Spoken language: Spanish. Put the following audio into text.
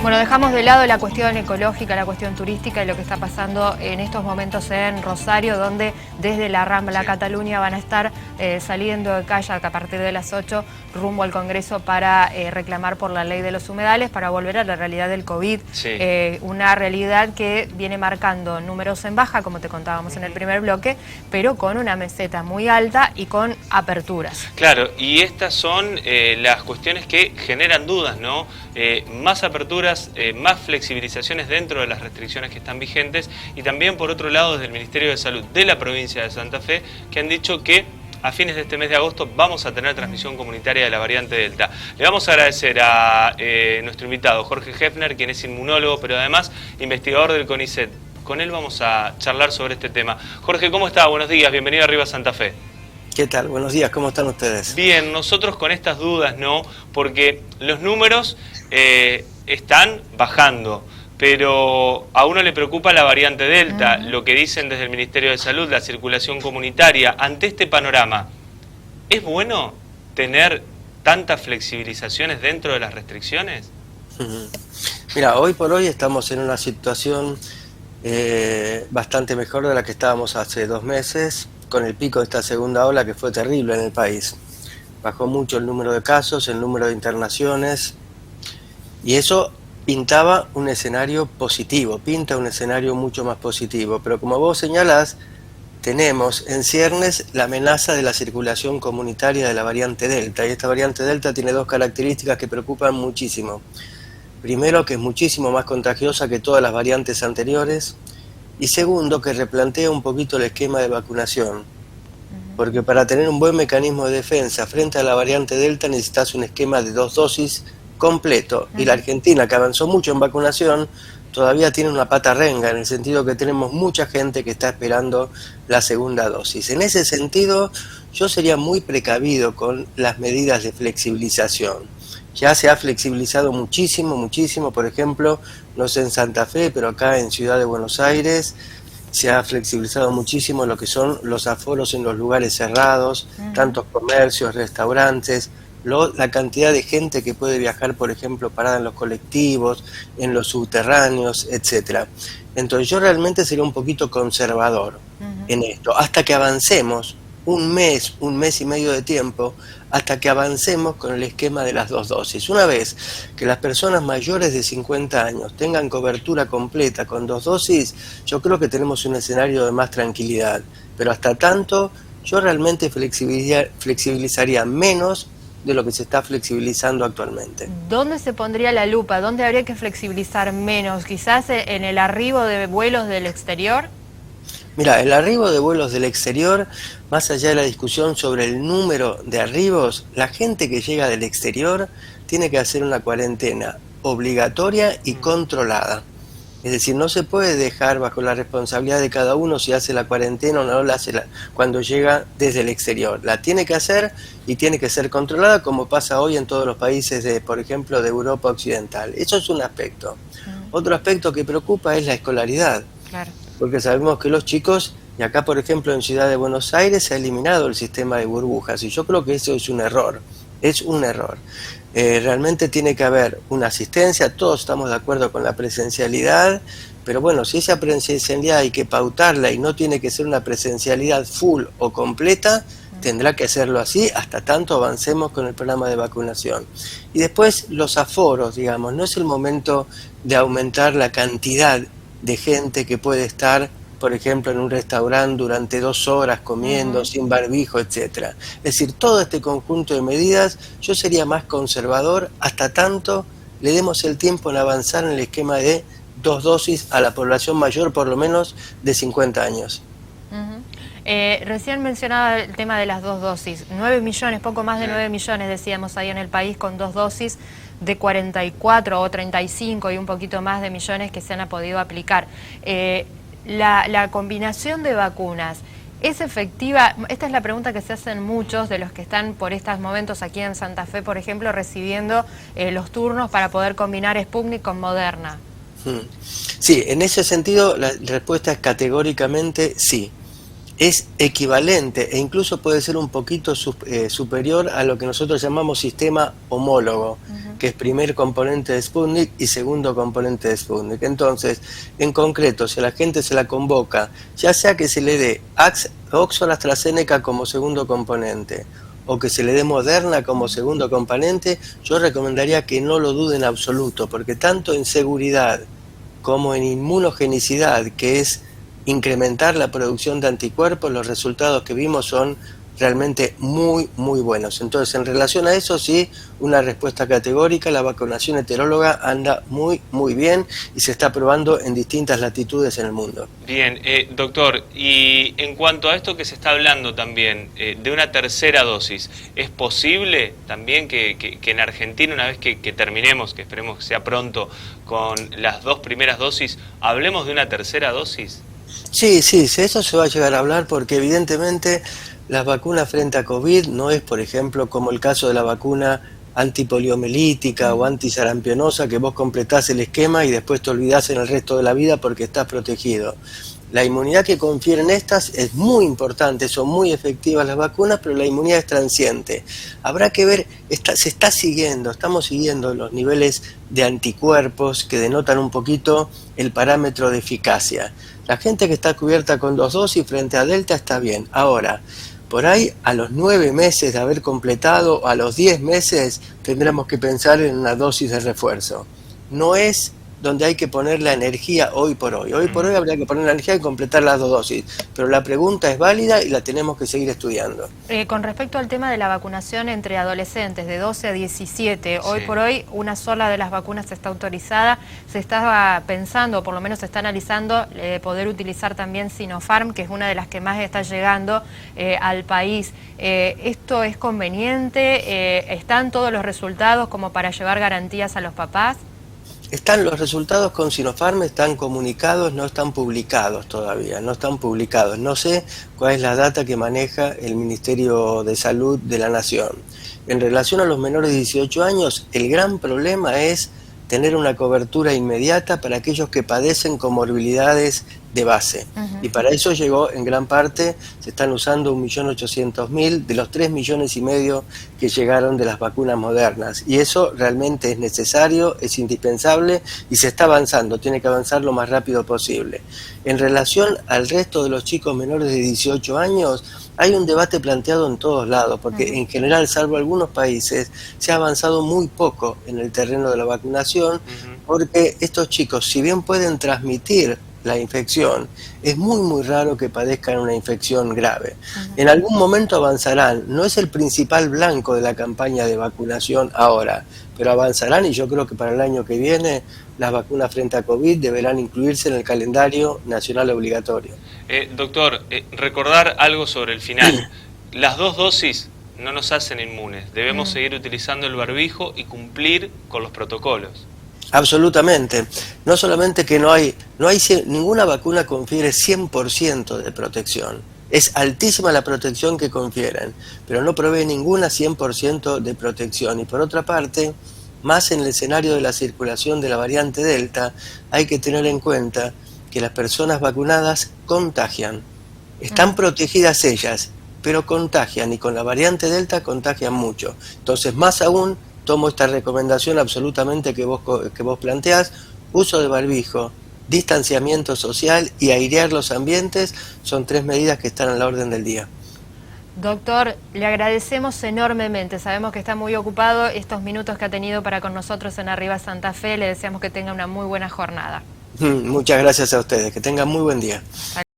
Bueno, dejamos de lado la cuestión ecológica, la cuestión turística y lo que está pasando en estos momentos en Rosario, donde desde la Rambla Cataluña van a estar saliendo de kayak a partir de las 8 rumbo al Congreso para reclamar por la ley de los humedales, para volver a la realidad del COVID, una realidad que viene marcando números en baja, como te contábamos en el primer bloque, pero con una meseta muy alta y con aperturas. Claro, y estas son las cuestiones que generan dudas, ¿no? Más aperturas, más flexibilizaciones dentro de las restricciones que están vigentes, y también por otro lado desde el Ministerio de Salud de la provincia de Santa Fe, que han dicho que a fines de este mes de agosto vamos a tener transmisión comunitaria de la variante Delta. Le vamos a agradecer a nuestro invitado Jorge Hefner, quien es inmunólogo, pero además investigador del CONICET. Con él vamos a charlar sobre este tema. Jorge, ¿cómo está? Buenos días, bienvenido a Arriba Santa Fe. ¿Qué tal? Buenos días, ¿cómo están ustedes? Bien, nosotros con estas dudas, ¿no? Porque los números están bajando, pero a uno le preocupa la variante Delta, lo que dicen desde el Ministerio de Salud, la circulación comunitaria. Ante este panorama, ¿es bueno tener tantas flexibilizaciones dentro de las restricciones? Mira, hoy por hoy estamos en una situación bastante mejor de la que estábamos hace 2 meses, con el pico de esta segunda ola que fue terrible en el país. Bajó mucho el número de casos, el número de internaciones, y eso pintaba un escenario positivo, pinta un escenario mucho más positivo. Pero como vos señalás, tenemos en ciernes la amenaza de la circulación comunitaria de la variante Delta, y esta variante Delta tiene 2 características que preocupan muchísimo. Primero, que es muchísimo más contagiosa que todas las variantes anteriores, y segundo, que replantea un poquito el esquema de vacunación, porque para tener un buen mecanismo de defensa frente a la variante Delta necesitas un esquema de 2 dosis completo, y la Argentina, que avanzó mucho en vacunación, todavía tiene una pata renga, en el sentido que tenemos mucha gente que está esperando la segunda dosis. En ese sentido, yo sería muy precavido con las medidas de flexibilización. Ya se ha flexibilizado muchísimo, por ejemplo, no sé en Santa Fe, pero acá en Ciudad de Buenos Aires se ha flexibilizado muchísimo lo que son los aforos en los lugares cerrados, tantos comercios, restaurantes, la cantidad de gente que puede viajar, por ejemplo, parada en los colectivos, en los subterráneos, etcétera. Entonces yo realmente sería un poquito conservador en esto, hasta que avancemos un mes y medio de tiempo, hasta que avancemos con el esquema de las 2 dosis. Una vez que las personas mayores de 50 años tengan cobertura completa con 2 dosis, yo creo que tenemos un escenario de más tranquilidad. Pero hasta tanto, yo realmente flexibilizaría menos de lo que se está flexibilizando actualmente. ¿Dónde se pondría la lupa? ¿Dónde habría que flexibilizar menos? ¿Quizás en el arribo de vuelos del exterior? Mira, el arribo de vuelos del exterior, más allá de la discusión sobre el número de arribos, la gente que llega del exterior tiene que hacer una cuarentena obligatoria y controlada. Es decir, no se puede dejar bajo la responsabilidad de cada uno si hace la cuarentena o no la hace cuando llega desde el exterior. La tiene que hacer y tiene que ser controlada, como pasa hoy en todos los países, por ejemplo, de Europa Occidental. Eso es un aspecto. Otro aspecto que preocupa es la escolaridad. Claro. Porque sabemos que los chicos, y acá por ejemplo en Ciudad de Buenos Aires se ha eliminado el sistema de burbujas, y yo creo que eso es un error, realmente tiene que haber una asistencia, todos estamos de acuerdo con la presencialidad, pero bueno, si esa presencialidad hay que pautarla y no tiene que ser una presencialidad full o completa, tendrá que hacerlo así hasta tanto avancemos con el programa de vacunación. Y después los aforos, digamos, no es el momento de aumentar la cantidad de gente que puede estar, por ejemplo, en un restaurante durante 2 horas comiendo, sin barbijo, etcétera. Es decir, todo este conjunto de medidas, yo sería más conservador hasta tanto le demos el tiempo en avanzar en el esquema de 2 dosis a la población mayor, por lo menos de 50 años. Recién mencionaba el tema de las 2 dosis. 9 millones, poco más de 9 millones decíamos ahí en el país con 2 dosis de 44 o 35 y un poquito más de millones que se han podido aplicar. La combinación de vacunas, ¿es efectiva? Esta es la pregunta que se hacen muchos de los que están por estos momentos aquí en Santa Fe, por ejemplo, recibiendo los turnos para poder combinar Sputnik con Moderna. Sí, en ese sentido la respuesta es categóricamente sí. es equivalente e incluso puede ser un poquito superior a lo que nosotros llamamos sistema homólogo, que es primer componente de Sputnik y segundo componente de Sputnik. Entonces, en concreto, si a la gente se la convoca, ya sea que se le dé Oxford AstraZeneca como segundo componente o que se le dé Moderna como segundo componente, yo recomendaría que no lo duden en absoluto, porque tanto en seguridad como en inmunogenicidad, que es incrementar la producción de anticuerpos, los resultados que vimos son realmente muy buenos. Entonces, en relación a eso, sí, una respuesta categórica: la vacunación heteróloga anda muy bien y se está probando en distintas latitudes en el mundo. Bien, doctor, y en cuanto a esto que se está hablando también, de una tercera dosis, ¿es posible también que en Argentina, una vez que terminemos, que esperemos que sea pronto, con las 2 primeras dosis, hablemos de una tercera dosis? Sí, eso se va a llegar a hablar, porque evidentemente las vacunas frente a COVID no es, por ejemplo, como el caso de la vacuna antipoliomelítica o antisarampionosa, que vos completás el esquema y después te olvidás en el resto de la vida porque estás protegido. La inmunidad que confieren estas es muy importante, son muy efectivas las vacunas, pero la inmunidad es transiente. Habrá que ver, estamos siguiendo los niveles de anticuerpos que denotan un poquito el parámetro de eficacia. La gente que está cubierta con 2 dosis frente a Delta está bien. Ahora, por ahí a los 9 meses de haber completado, a los 10 meses, tendremos que pensar en una dosis de refuerzo. No es donde hay que poner la energía hoy por hoy. Hoy por hoy habría que poner la energía y completar las 2 dosis. Pero la pregunta es válida y la tenemos que seguir estudiando. Con respecto al tema de la vacunación entre adolescentes de 12 a 17, hoy por hoy una sola de las vacunas está autorizada. Se estaba pensando, o por lo menos se está analizando, poder utilizar también Sinopharm, que es una de las que más está llegando al país. ¿Esto es conveniente? ¿Están todos los resultados como para llevar garantías a los papás? Están los resultados con Sinopharm, están comunicados, no están publicados todavía, no están publicados. No sé cuál es la data que maneja el Ministerio de Salud de la Nación. En relación a los menores de 18 años, el gran problema es tener una cobertura inmediata para aquellos que padecen comorbilidades de base. Y para eso llegó, en gran parte, se están usando 1.800.000 de los 3,5 millones que llegaron de las vacunas modernas. Y eso realmente es necesario, es indispensable y se está avanzando, tiene que avanzar lo más rápido posible. En relación al resto de los chicos menores de 18 años, hay un debate planteado en todos lados, porque en general, salvo algunos países, se ha avanzado muy poco en el terreno de la vacunación, porque estos chicos, si bien pueden transmitir la infección, es muy raro que padezcan una infección grave. En algún momento avanzarán, no es el principal blanco de la campaña de vacunación ahora, pero avanzarán, y yo creo que para el año que viene las vacunas frente a COVID deberán incluirse en el calendario nacional obligatorio. Doctor, recordar algo sobre el final. Las 2 dosis no nos hacen inmunes, debemos seguir utilizando el barbijo y cumplir con los protocolos. Absolutamente. No solamente que ninguna vacuna confiere 100% de protección. Es altísima la protección que confieren, pero no provee ninguna 100% de protección. Y por otra parte, más en el escenario de la circulación de la variante Delta, hay que tener en cuenta que las personas vacunadas contagian. Están protegidas ellas, pero contagian, y con la variante Delta contagian mucho. Entonces, más aún, tomo esta recomendación absolutamente que vos planteás: uso de barbijo, distanciamiento social y airear los ambientes son 3 medidas que están a la orden del día. Doctor, le agradecemos enormemente, sabemos que está muy ocupado, estos minutos que ha tenido para con nosotros en Arriba Santa Fe, le deseamos que tenga una muy buena jornada. Muchas gracias a ustedes, que tengan muy buen día.